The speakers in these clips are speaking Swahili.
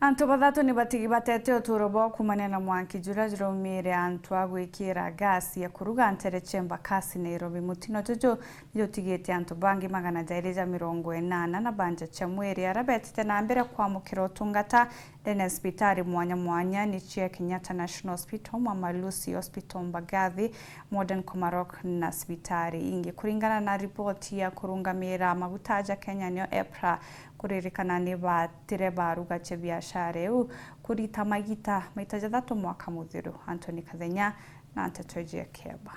Antu bathatu ni batigi batete uturo bwa KUUMANIA na MWANKI jura JUMUKATHA antu agwikira gasi ya kuruga ntere EMBAKASI Nairobi MUTINO JUJU yotigite antu bangi 280 na banja cha mweri arabetite na mbere kwamukira utungata ndene hospitali MWANYA ni chia Kenyatta National Hospital Mama Lucy Hospital Mbagathi Modern Komarok na hospitali ingi kuringana na ripoti ya kurungamira magutaja Kenya nyo EPRA kuririkana NIBARATERE baruga che biashara eu kurita magita maita 3 mwaka muthiru. Anthony Kathenya na Antetweje Keba.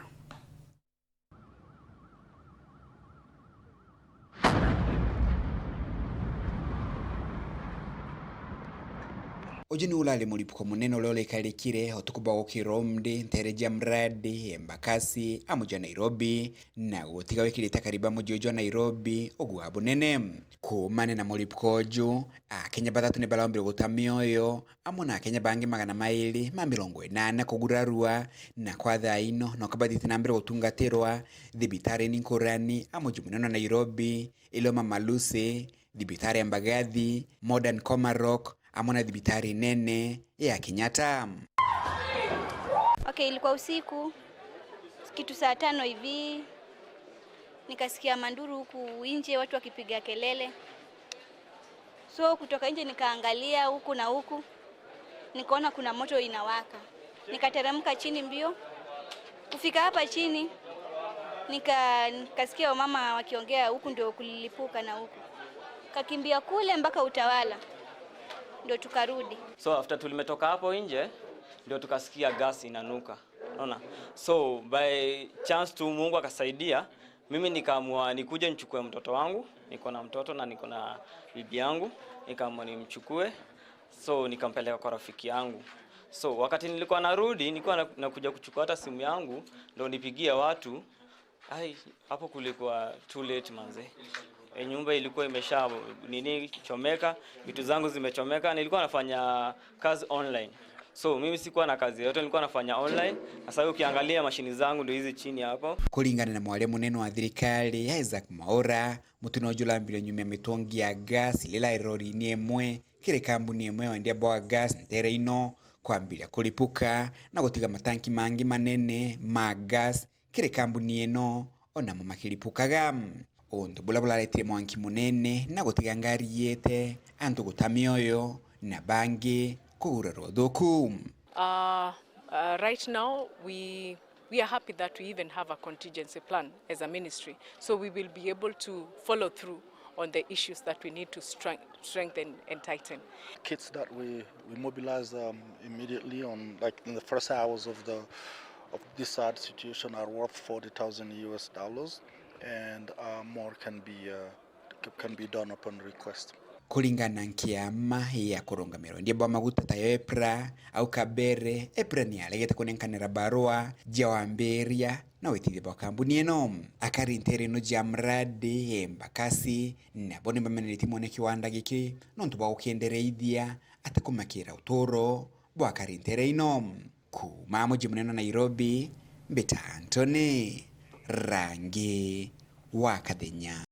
Ujini ulale mulipuko munene ulole ikalikire otukuba ukiromdi ntereja mradi EMBAKASI amuja Nairobi na utiga wikili takariba mujojo Nairobi oguhabu nene KUUMANIA na mulipuko oju Kenya bathatu ni balambiro gutamioyo amuna Kenya bangi 280 kugurarua na kwa thaino na kabaditi nambere gutungatirwa thibitari ninkorani amuju munene Nairobi ilo Mama Lucy thibitari Mbagathi Modern Komarok amona thibitari nene ya Kenyatta. Okay, ilikuwa usiku kitu saa 5 hivi nikasikia manduru huku nje watu wakipiga kelele. So kutoka nje nikaangalia huku na huku nikaona kuna moto inawaka. Nikateremka chini mbio. Kufika hapa chini nikasikia mama wakiongea huku ndio kulilipuka na huku. Kakimbia kule mpaka Utawala. Ndio tukarudi. So after tulimetoka hapo nje ndio tukasikia gas inanuka. Unaona? So by chance tu Mungu akasaidia, mimi nikaamua nikuje nichukue mtoto wangu, niko na mtoto na niko na bibi yangu, nikaamua nimchukue. So nikampeleka kwa rafiki yangu. So wakati nilikuwa narudi, nilikuwa nakuja kuchukua hata simu yangu, ndio nipigia watu. Hapo kulikuwa too late manze. Nyumba ilikuwa imesha chomeka, vitu zangu zimechomeka, nilikuwa nafanya kazi online. So mimi sikuwa na kazi yote, nilikuwa nafanya online. Sasa ukiangalia mashini zangu ndio hizi chini hapo. Kulingana na mwalimu neno wa thirikari ya Isaac Maura, Mûtino julambiro nyume mitongi ya gas lila irori ni emwe kire kambuni emwe wandia bwa gas ntere ino kwambiria kulipuka na gutiga matanki mangi manene ma gas kire kambuni eno ona makilipukaga. Undu bulabula letire mwanki munene na gutiga ngari yete antu gutamioyo na bangi kugura rodoku. Right now we are happy that we even have a contingency plan as a ministry, so we will be able to follow through on the issues that we need to strengthen and tighten. Kits that we mobilize immediately on, like in the first hours of this sad situation, are worth $40,000 and more can be done upon request. Kulingana nkiama ya kurungamiro ndiye bwa maguta tayo EPRA au kabere EPRA ni alegete kunenkanira barua Jwa Mwanki na wetithia bwa kambuni eno akari ntere no jia mradi EMBAKASI na bone bameneriti mone kiwanda giki nontu bwa ukiendereithia atakumakira uturo bwa akari ntere ino kuma muji munene Nairobi mbeta Anthony Rangi wa Kathenya.